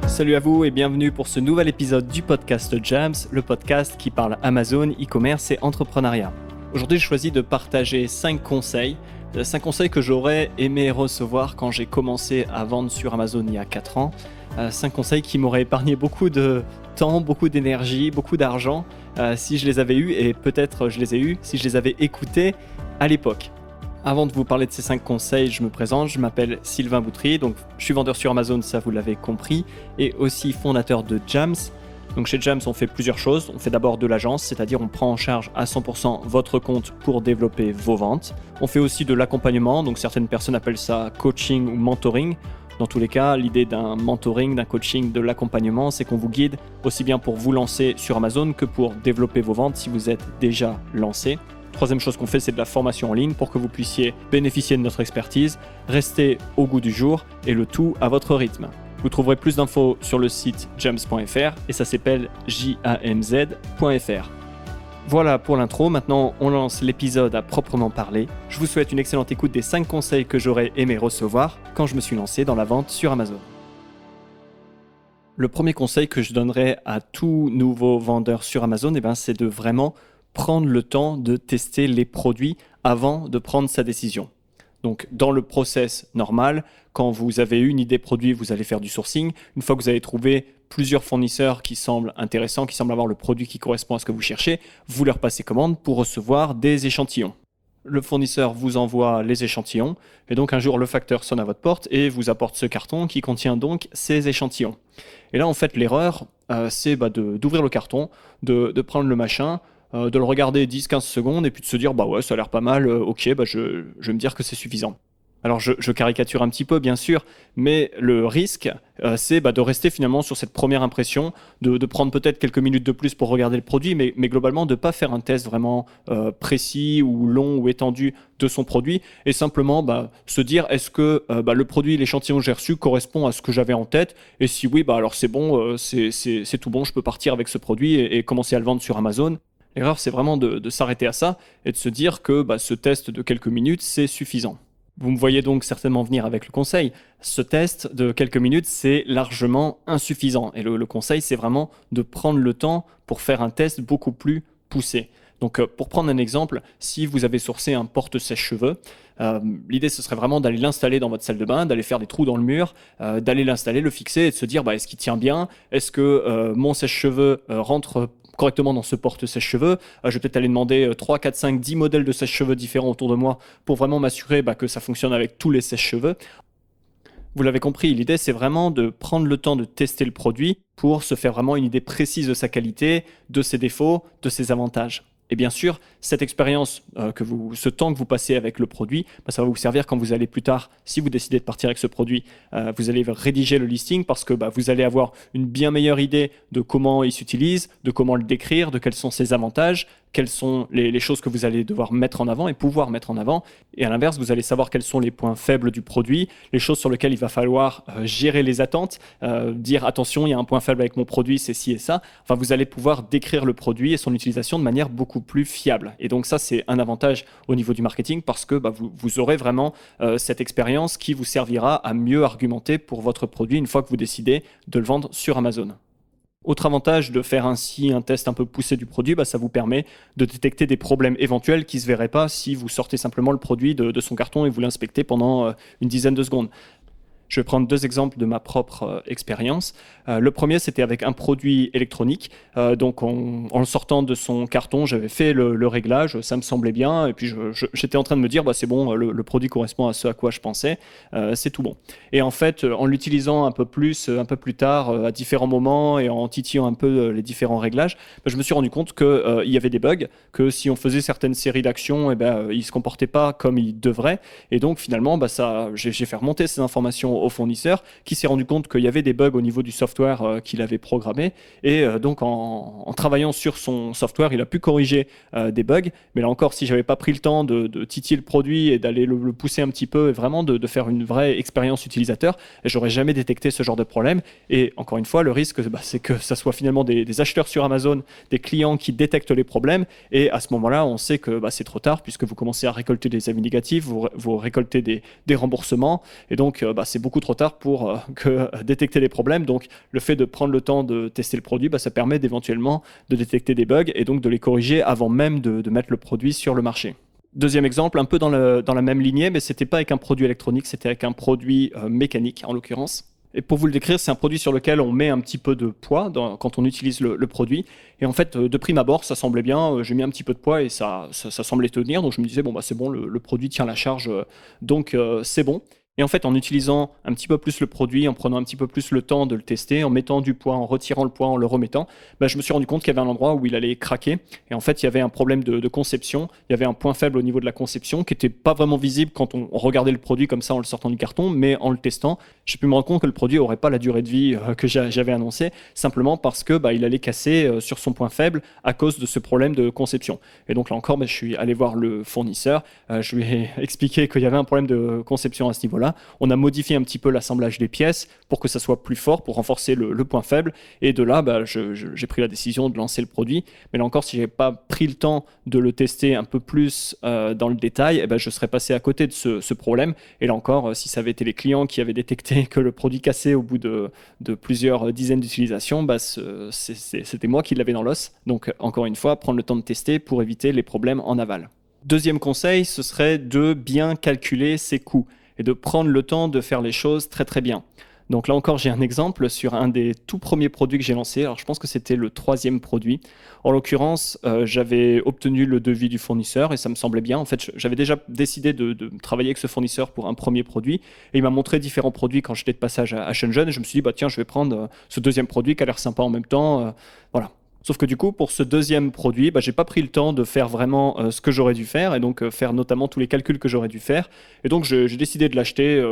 Salut à vous et bienvenue pour ce nouvel épisode du podcast Jams, le podcast qui parle Amazon, e-commerce et entrepreneuriat. Aujourd'hui, j'ai choisi de partager 5 conseils que j'aurais aimé recevoir quand j'ai commencé à vendre sur Amazon il y a 4 ans. 5 conseils qui m'auraient épargné beaucoup de temps, beaucoup d'énergie, beaucoup d'argent si je les avais eus, et peut-être je les ai eus si je les avais écoutés à l'époque. Avant de vous parler de ces 5 conseils, je me présente, je m'appelle Sylvain Boutry, donc je suis vendeur sur Amazon, ça vous l'avez compris, et aussi fondateur de Jams. Donc chez Jams, on fait plusieurs choses. On fait d'abord de l'agence, c'est-à-dire on prend en charge à 100% votre compte pour développer vos ventes. On fait aussi de l'accompagnement, donc certaines personnes appellent ça coaching ou mentoring. Dans tous les cas, l'idée d'un mentoring, d'un coaching, de l'accompagnement, c'est qu'on vous guide aussi bien pour vous lancer sur Amazon que pour développer vos ventes si vous êtes déjà lancé. Troisième chose qu'on fait, c'est de la formation en ligne pour que vous puissiez bénéficier de notre expertise, rester au goût du jour et le tout à votre rythme. Vous trouverez plus d'infos sur le site jams.fr et ça s'appelle jamz.fr. Voilà pour l'intro, maintenant on lance l'épisode à proprement parler. Je vous souhaite une excellente écoute des 5 conseils que j'aurais aimé recevoir quand je me suis lancé dans la vente sur Amazon. Le premier conseil que je donnerais à tout nouveau vendeur sur Amazon, c'est de vraiment prendre le temps de tester les produits avant de prendre sa décision. Donc, dans le process normal, quand vous avez une idée produit, vous allez faire du sourcing. Une fois que vous avez trouvé plusieurs fournisseurs qui semblent intéressants, qui semblent avoir le produit qui correspond à ce que vous cherchez, vous leur passez commande pour recevoir des échantillons. Le fournisseur vous envoie les échantillons et donc un jour le facteur sonne à votre porte et vous apporte ce carton qui contient donc ces échantillons. Et là, en fait, l'erreur, c'est d'ouvrir le carton, de prendre le machin, de le regarder 10-15 secondes et puis de se dire ouais, ça a l'air pas mal, je vais me dire que c'est suffisant. Alors je caricature un petit peu bien sûr, mais le risque c'est de rester finalement sur cette première impression, de prendre peut-être quelques minutes de plus pour regarder le produit, mais globalement de ne pas faire un test vraiment précis ou long ou étendu de son produit et simplement se dire est-ce que le produit, l'échantillon que j'ai reçu correspond à ce que j'avais en tête, et si oui, alors c'est bon, c'est tout bon, je peux partir avec ce produit et commencer à le vendre sur Amazon. L'erreur, c'est vraiment de s'arrêter à ça et de se dire que ce test de quelques minutes, c'est suffisant. Vous me voyez donc certainement venir avec le conseil. Ce test de quelques minutes, c'est largement insuffisant. Et le conseil, c'est vraiment de prendre le temps pour faire un test beaucoup plus poussé. Donc, pour prendre un exemple, si vous avez sourcé un porte-sèche-cheveux, l'idée, ce serait vraiment d'aller l'installer dans votre salle de bain, d'aller faire des trous dans le mur, d'aller l'installer, le fixer et de se dire est-ce qu'il tient bien ? Est-ce que mon sèche-cheveux rentre correctement dans ce porte-sèche-cheveux. Je vais peut-être aller demander 3, 4, 5, 10 modèles de sèche-cheveux différents autour de moi pour vraiment m'assurer que ça fonctionne avec tous les sèche-cheveux. Vous l'avez compris, l'idée c'est vraiment de prendre le temps de tester le produit pour se faire vraiment une idée précise de sa qualité, de ses défauts, de ses avantages. Et bien sûr, cette expérience, ce temps que vous passez avec le produit, ça va vous servir quand vous allez plus tard, si vous décidez de partir avec ce produit, vous allez rédiger le listing parce que vous allez avoir une bien meilleure idée de comment il s'utilise, de comment le décrire, de quels sont ses avantages, quelles sont les choses que vous allez devoir mettre en avant et pouvoir mettre en avant. Et à l'inverse, vous allez savoir quels sont les points faibles du produit, les choses sur lesquelles il va falloir gérer les attentes, dire attention, il y a un point faible avec mon produit, c'est ci et ça. Enfin, vous allez pouvoir décrire le produit et son utilisation de manière beaucoup plus fiable. Et donc ça, c'est un avantage au niveau du marketing parce que vous aurez vraiment cette expérience qui vous servira à mieux argumenter pour votre produit une fois que vous décidez de le vendre sur Amazon. Autre avantage de faire ainsi un test un peu poussé du produit, ça vous permet de détecter des problèmes éventuels qui ne se verraient pas si vous sortez simplement le produit de son carton et vous l'inspectez pendant une dizaine de secondes. Je vais prendre 2 exemples de ma propre expérience. Le premier, c'était avec un produit électronique. Donc, en le sortant de son carton, j'avais fait le réglage, ça me semblait bien. Et puis, j'étais en train de me dire, c'est bon, le produit correspond à ce à quoi je pensais, c'est tout bon. Et en fait, en l'utilisant un peu plus tard, à différents moments, et en titillant un peu les différents réglages, je me suis rendu compte qu'il y avait des bugs, que si on faisait certaines séries d'actions, ils ne se comportaient pas comme ils devraient. Et donc, finalement, j'ai fait remonter ces informations au fournisseur qui s'est rendu compte qu'il y avait des bugs au niveau du software qu'il avait programmé, et donc en travaillant sur son software, il a pu corriger des bugs. Mais là encore, si j'avais pas pris le temps de titiller le produit et d'aller le pousser un petit peu et vraiment de faire une vraie expérience utilisateur, j'aurais jamais détecté ce genre de problème. Et encore une fois, le risque, c'est que ça soit finalement des acheteurs sur Amazon, des clients qui détectent les problèmes, et à ce moment-là, on sait que c'est trop tard puisque vous commencez à récolter des avis négatifs, vous récoltez des remboursements, et donc c'est beaucoup trop tard pour détecter les problèmes. Donc, le fait de prendre le temps de tester le produit, ça permet d'éventuellement de détecter des bugs et donc de les corriger avant même de mettre le produit sur le marché. Deuxième exemple, un peu dans la même lignée, mais ce n'était pas avec un produit électronique, c'était avec un produit mécanique en l'occurrence. Et pour vous le décrire, c'est un produit sur lequel on met un petit peu de poids quand on utilise le produit. Et en fait, de prime abord, ça semblait bien. J'ai mis un petit peu de poids et ça semblait tenir. Donc je me disais, bon, c'est bon, le produit tient la charge, donc c'est bon. Et en fait, en utilisant un petit peu plus le produit, en prenant un petit peu plus le temps de le tester, en mettant du poids, en retirant le poids, en le remettant, je me suis rendu compte qu'il y avait un endroit où il allait craquer. Et en fait, il y avait un problème de conception. Il y avait un point faible au niveau de la conception qui n'était pas vraiment visible quand on regardait le produit comme ça en le sortant du carton, mais en le testant, j'ai pu me rendre compte que le produit n'aurait pas la durée de vie que j'avais annoncé, simplement parce que il allait casser sur son point faible à cause de ce problème de conception. Et donc là encore, je suis allé voir le fournisseur, je lui ai expliqué qu'il y avait un problème de conception à ce niveau-là. On a modifié un petit peu l'assemblage des pièces pour que ça soit plus fort, pour renforcer le point faible. Et de là, j'ai pris la décision de lancer le produit. Mais là encore, si je n'avais pas pris le temps de le tester un peu plus dans le détail, je serais passé à côté de ce problème. Et là encore, si ça avait été les clients qui avaient détecté que le produit cassait au bout de plusieurs dizaines d'utilisations, c'était moi qui l'avais dans l'os. Donc encore une fois, prendre le temps de tester pour éviter les problèmes en aval. Deuxième conseil, ce serait de bien calculer ses coûts et de prendre le temps de faire les choses très très bien. Donc là encore, j'ai un exemple sur un des tout premiers produits que j'ai lancé. Alors je pense que c'était le 3e produit. En l'occurrence, j'avais obtenu le devis du fournisseur et ça me semblait bien. En fait, j'avais déjà décidé de travailler avec ce fournisseur pour un premier produit et il m'a montré différents produits quand j'étais de passage à Shenzhen et je me suis dit, tiens, je vais prendre ce deuxième produit qui a l'air sympa en même temps. Voilà. Sauf que du coup, pour ce deuxième produit, j'ai pas pris le temps de faire vraiment ce que j'aurais dû faire et donc faire notamment tous les calculs que j'aurais dû faire. Et donc, j'ai décidé de l'acheter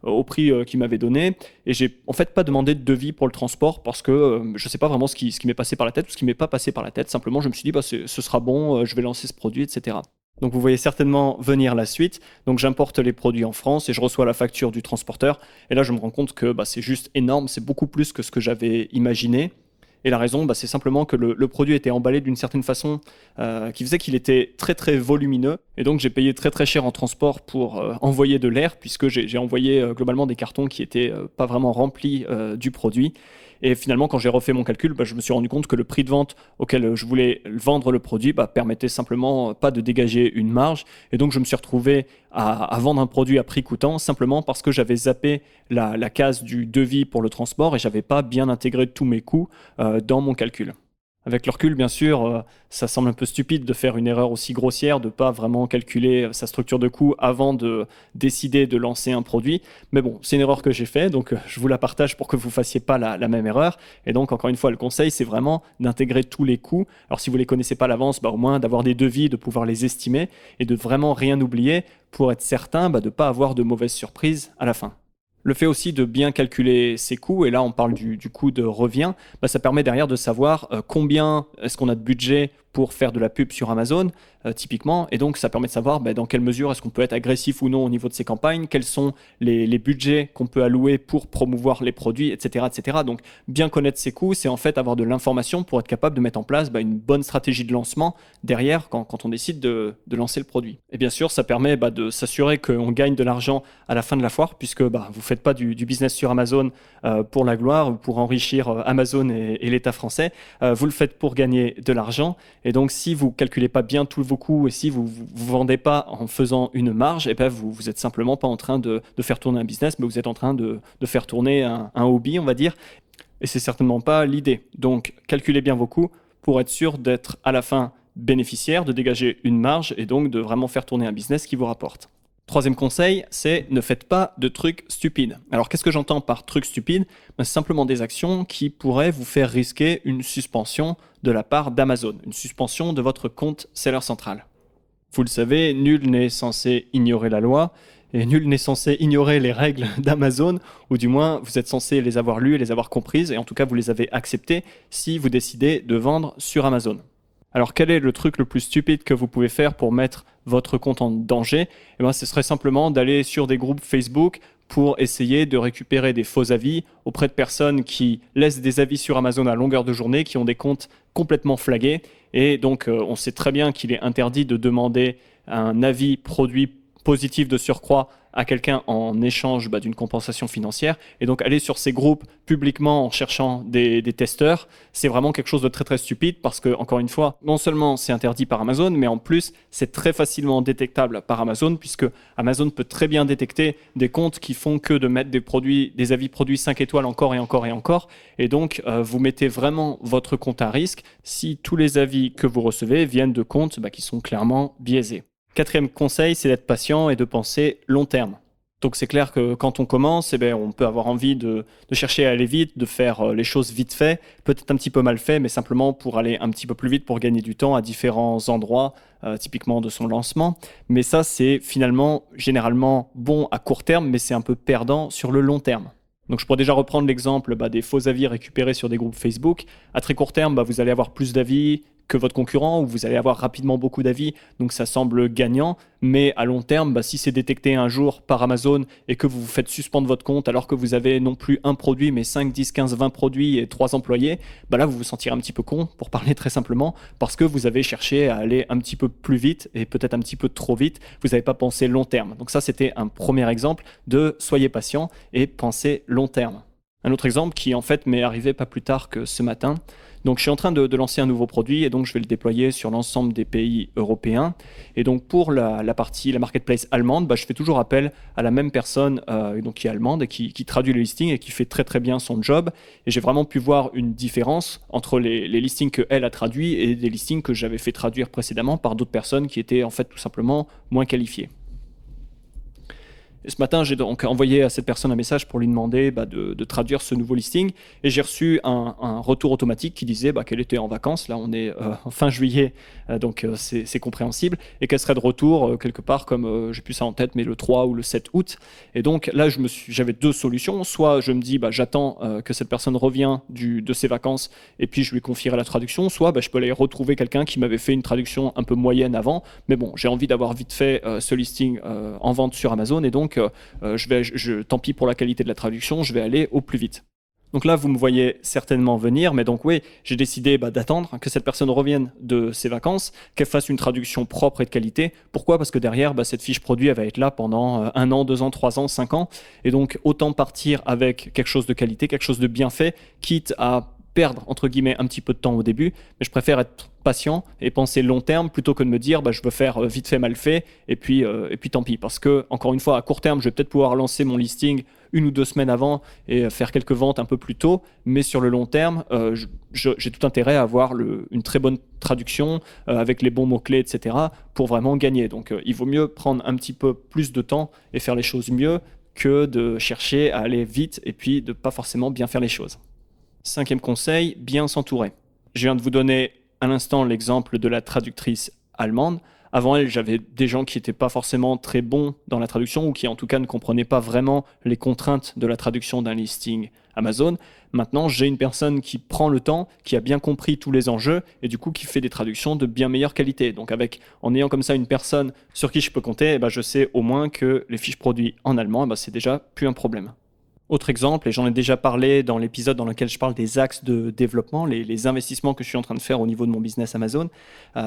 au prix qu'il m'avait donné. Et j'ai en fait pas demandé de devis pour le transport parce que je sais pas vraiment ce qui m'est passé par la tête ou ce qui m'est pas passé par la tête. Simplement, je me suis dit, ce sera bon, je vais lancer ce produit, etc. Donc, vous voyez certainement venir la suite. Donc, j'importe les produits en France et je reçois la facture du transporteur. Et là, je me rends compte que c'est juste énorme. C'est beaucoup plus que ce que j'avais imaginé. Et la raison, c'est simplement que le produit était emballé d'une certaine façon qui faisait qu'il était très très volumineux. Et donc j'ai payé très très cher en transport pour envoyer de l'air, puisque j'ai envoyé globalement des cartons qui n'étaient pas vraiment remplis du produit. Et finalement, quand j'ai refait mon calcul, je me suis rendu compte que le prix de vente auquel je voulais vendre le produit permettait simplement pas de dégager une marge. Et donc, je me suis retrouvé à vendre un produit à prix coûtant simplement parce que j'avais zappé la case du devis pour le transport et je n'avais pas bien intégré tous mes coûts dans mon calcul. Avec le recul, bien sûr, ça semble un peu stupide de faire une erreur aussi grossière, de ne pas vraiment calculer sa structure de coût avant de décider de lancer un produit. Mais bon, c'est une erreur que j'ai faite, donc je vous la partage pour que vous ne fassiez pas la même erreur. Et donc, encore une fois, le conseil, c'est vraiment d'intégrer tous les coûts. Alors, si vous ne les connaissez pas à l'avance, au moins d'avoir des devis, de pouvoir les estimer et de vraiment rien oublier pour être certain de ne pas avoir de mauvaises surprises à la fin. Le fait aussi de bien calculer ses coûts, et là on parle du coût de revient, ça permet derrière de savoir combien est-ce qu'on a de budget pour faire de la pub sur Amazon, typiquement, et donc ça permet de savoir dans quelle mesure est-ce qu'on peut être agressif ou non au niveau de ces campagnes, quels sont les budgets qu'on peut allouer pour promouvoir les produits, etc. etc. Donc bien connaître ses coûts, c'est en fait avoir de l'information pour être capable de mettre en place une bonne stratégie de lancement derrière quand on décide de lancer le produit. Et bien sûr, ça permet de s'assurer qu'on gagne de l'argent à la fin de la foire, puisque vous ne faites pas du business sur Amazon pour la gloire ou pour enrichir Amazon et l'État français, vous le faites pour gagner de l'argent. Et donc, si vous ne calculez pas bien tous vos coûts et si vous ne vendez pas en faisant une marge, vous n'êtes simplement pas en train de faire tourner un business, mais vous êtes en train de faire tourner un hobby, on va dire. Et ce n'est certainement pas l'idée. Donc, calculez bien vos coûts pour être sûr d'être à la fin bénéficiaire, de dégager une marge et donc de vraiment faire tourner un business qui vous rapporte. Troisième conseil, c'est ne faites pas de trucs stupides. Alors, qu'est-ce que j'entends par trucs stupides ? C'est simplement des actions qui pourraient vous faire risquer une suspension de la part d'Amazon, une suspension de votre compte Seller Central. Vous le savez, nul n'est censé ignorer la loi et nul n'est censé ignorer les règles d'Amazon, ou du moins vous êtes censé les avoir lues et les avoir comprises, et en tout cas vous les avez acceptées si vous décidez de vendre sur Amazon. Alors, quel est le truc le plus stupide que vous pouvez faire pour mettre votre compte en danger ? Ce serait simplement d'aller sur des groupes Facebook pour essayer de récupérer des faux avis auprès de personnes qui laissent des avis sur Amazon à longueur de journée, qui ont des comptes complètement flagués. Et donc, on sait très bien qu'il est interdit de demander un avis produit positif de surcroît à quelqu'un en échange d'une compensation financière. Et donc aller sur ces groupes publiquement en cherchant des testeurs, c'est vraiment quelque chose de très très stupide parce que, encore une fois, non seulement c'est interdit par Amazon, mais en plus c'est très facilement détectable par Amazon, puisque Amazon peut très bien détecter des comptes qui font que de mettre des avis produits 5 étoiles encore et encore et encore. Et donc vous mettez vraiment votre compte à risque si tous les avis que vous recevez viennent de comptes qui sont clairement biaisés. Quatrième conseil, c'est d'être patient et de penser long terme. Donc c'est clair que quand on commence, on peut avoir envie de chercher à aller vite, de faire les choses vite fait, peut-être un petit peu mal fait, mais simplement pour aller un petit peu plus vite, pour gagner du temps à différents endroits, typiquement de son lancement. Mais ça, c'est finalement généralement bon à court terme, mais c'est un peu perdant sur le long terme. Donc je pourrais déjà reprendre l'exemple des faux avis récupérés sur des groupes Facebook. À très court terme, vous allez avoir plus d'avis que votre concurrent, ou vous allez avoir rapidement beaucoup d'avis, donc ça semble gagnant. Mais à long terme, si c'est détecté un jour par Amazon et que vous vous faites suspendre votre compte alors que vous avez non plus un produit, mais 5, 10, 15, 20 produits et 3 employés, là vous vous sentirez un petit peu con, pour parler très simplement, parce que vous avez cherché à aller un petit peu plus vite et peut-être un petit peu trop vite. Vous n'avez pas pensé long terme. Donc ça, c'était un premier exemple de soyez patient et pensez long terme. Un autre exemple qui en fait m'est arrivé pas plus tard que ce matin. Donc je suis en train de lancer un nouveau produit et donc je vais le déployer sur l'ensemble des pays européens. Et donc pour la marketplace allemande, je fais toujours appel à la même personne donc qui est allemande et qui traduit le listing et qui fait très très bien son job. Et j'ai vraiment pu voir une différence entre les listings qu'elle a traduits et des listings que j'avais fait traduire précédemment par d'autres personnes qui étaient en fait tout simplement moins qualifiées. Et ce matin, j'ai donc envoyé à cette personne un message pour lui demander de traduire ce nouveau listing. Et j'ai reçu un retour automatique qui disait qu'elle était en vacances. Là, on est fin juillet, donc c'est compréhensible. Et qu'elle serait de retour quelque part, comme j'ai plus ça en tête, mais le 3 ou le 7 août. Et donc là, j'avais deux solutions. Soit je me dis, j'attends que cette personne revienne de ses vacances et puis je lui confierai la traduction. Soit je peux aller retrouver quelqu'un qui m'avait fait une traduction un peu moyenne avant. Mais bon, j'ai envie d'avoir vite fait ce listing en vente sur Amazon. Et donc, tant pis pour la qualité de la traduction, je vais aller au plus vite. Donc là, vous me voyez certainement venir, mais donc oui, j'ai décidé d'attendre que cette personne revienne de ses vacances, qu'elle fasse une traduction propre et de qualité. Pourquoi ? Parce que derrière, cette fiche produit, elle va être là pendant 1 an, 2 ans, 3 ans, 5 ans. Et donc, autant partir avec quelque chose de qualité, quelque chose de bien fait, quitte à perdre, entre guillemets, un petit peu de temps au début, mais je préfère être patient et penser long terme plutôt que de me dire je veux faire vite fait, mal fait, et puis tant pis. Parce que, encore une fois, à court terme, je vais peut-être pouvoir lancer mon listing 1 ou 2 semaines avant et faire quelques ventes un peu plus tôt, mais sur le long terme, j'ai tout intérêt à avoir une très bonne traduction avec les bons mots-clés, etc., pour vraiment gagner. Donc, il vaut mieux prendre un petit peu plus de temps et faire les choses mieux que de chercher à aller vite et puis de pas forcément bien faire les choses. 5e conseil, bien s'entourer. Je viens de vous donner à l'instant l'exemple de la traductrice allemande. Avant elle, j'avais des gens qui n'étaient pas forcément très bons dans la traduction ou qui en tout cas ne comprenaient pas vraiment les contraintes de la traduction d'un listing Amazon. Maintenant, j'ai une personne qui prend le temps, qui a bien compris tous les enjeux et du coup qui fait des traductions de bien meilleure qualité. Donc en ayant comme ça une personne sur qui je peux compter, je sais au moins que les fiches produits en allemand, c'est déjà plus un problème. Autre exemple, et j'en ai déjà parlé dans l'épisode dans lequel je parle des axes de développement, les investissements que je suis en train de faire au niveau de mon business Amazon,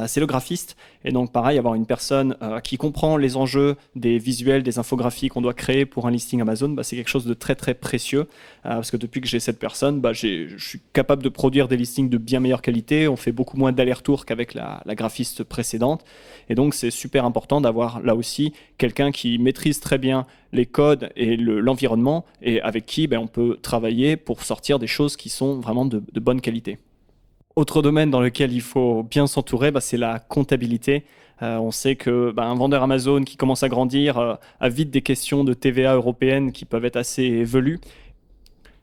c'est le graphiste. Et donc pareil, avoir une personne qui comprend les enjeux des visuels, des infographies qu'on doit créer pour un listing Amazon, c'est quelque chose de très très précieux. Parce que depuis que j'ai cette personne, je suis capable de produire des listings de bien meilleure qualité. On fait beaucoup moins d'allers-retours qu'avec la graphiste précédente. Et donc c'est super important d'avoir là aussi quelqu'un qui maîtrise très bien les codes et l'environnement et avec qui on peut travailler pour sortir des choses qui sont vraiment de bonne qualité. Autre domaine dans lequel il faut bien s'entourer, c'est la comptabilité. On sait qu'un vendeur Amazon qui commence à grandir a vite des questions de TVA européenne qui peuvent être assez velues.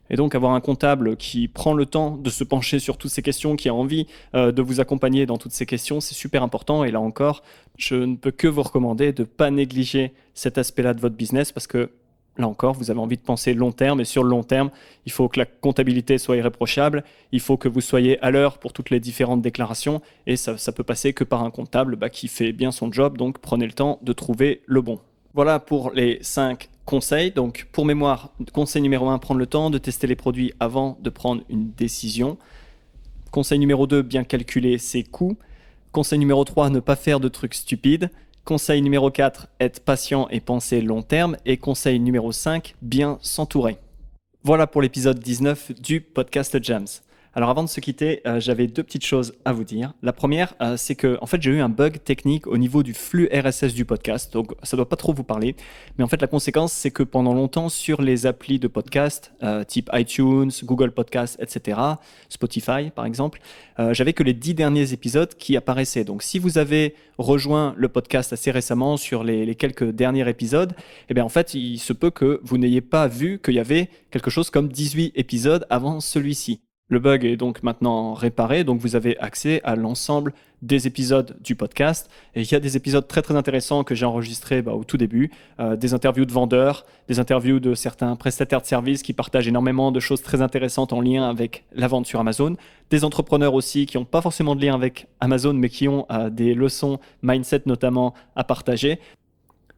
Et donc avoir un comptable qui prend le temps de se pencher sur toutes ces questions, qui a envie de vous accompagner dans toutes ces questions, c'est super important. Et là encore, je ne peux que vous recommander de ne pas négliger cet aspect-là de votre business parce que là encore, vous avez envie de penser long terme et sur le long terme, il faut que la comptabilité soit irréprochable, il faut que vous soyez à l'heure pour toutes les différentes déclarations et ça peut passer que par un comptable qui fait bien son job, donc prenez le temps de trouver le bon. Voilà pour les 5 conseils. Donc pour mémoire, conseil numéro 1, prendre le temps de tester les produits avant de prendre une décision. Conseil numéro 2, bien calculer ses coûts. Conseil numéro 3, ne pas faire de trucs stupides. Conseil numéro 4, être patient et penser long terme. Et conseil numéro 5, bien s'entourer. Voilà pour l'épisode 19 du podcast Jams. Alors avant de se quitter, j'avais 2 petites choses à vous dire. La première, c'est que en fait, j'ai eu un bug technique au niveau du flux RSS du podcast, donc ça ne doit pas trop vous parler. Mais en fait, la conséquence, c'est que pendant longtemps, sur les applis de podcast, type iTunes, Google Podcast, etc., Spotify par exemple, j'avais que les 10 derniers épisodes qui apparaissaient. Donc si vous avez rejoint le podcast assez récemment sur les quelques derniers épisodes, eh bien en fait, il se peut que vous n'ayez pas vu qu'il y avait quelque chose comme 18 épisodes avant celui-ci. Le bug est donc maintenant réparé, donc vous avez accès à l'ensemble des épisodes du podcast. Et il y a des épisodes très très intéressants que j'ai enregistrés au tout début, des interviews de vendeurs, des interviews de certains prestataires de services qui partagent énormément de choses très intéressantes en lien avec la vente sur Amazon, des entrepreneurs aussi qui n'ont pas forcément de lien avec Amazon, mais qui ont des leçons mindset notamment à partager.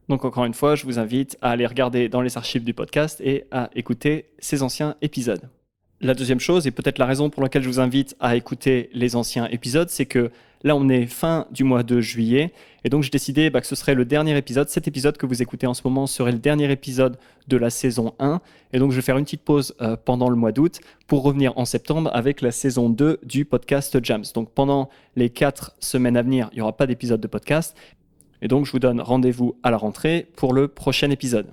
Donc encore une fois, je vous invite à aller regarder dans les archives du podcast et à écouter ces anciens épisodes. La deuxième chose, et peut-être la raison pour laquelle je vous invite à écouter les anciens épisodes, c'est que là, on est fin du mois de juillet, et donc j'ai décidé que ce serait le dernier épisode. Cet épisode que vous écoutez en ce moment serait le dernier épisode de la saison 1, et donc je vais faire une petite pause pendant le mois d'août pour revenir en septembre avec la saison 2 du podcast Jams. Donc pendant les 4 semaines à venir, il n'y aura pas d'épisode de podcast, et donc je vous donne rendez-vous à la rentrée pour le prochain épisode.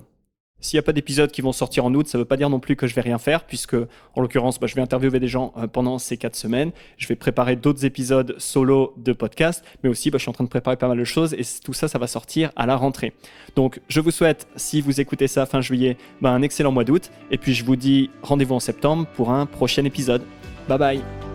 S'il n'y a pas d'épisodes qui vont sortir en août, ça ne veut pas dire non plus que je vais rien faire, puisque en l'occurrence, je vais interviewer des gens pendant ces 4 semaines. Je vais préparer d'autres épisodes solo de podcast, mais aussi je suis en train de préparer pas mal de choses et tout ça, ça va sortir à la rentrée. Donc je vous souhaite, si vous écoutez ça fin juillet, un excellent mois d'août. Et puis je vous dis rendez-vous en septembre pour un prochain épisode. Bye bye.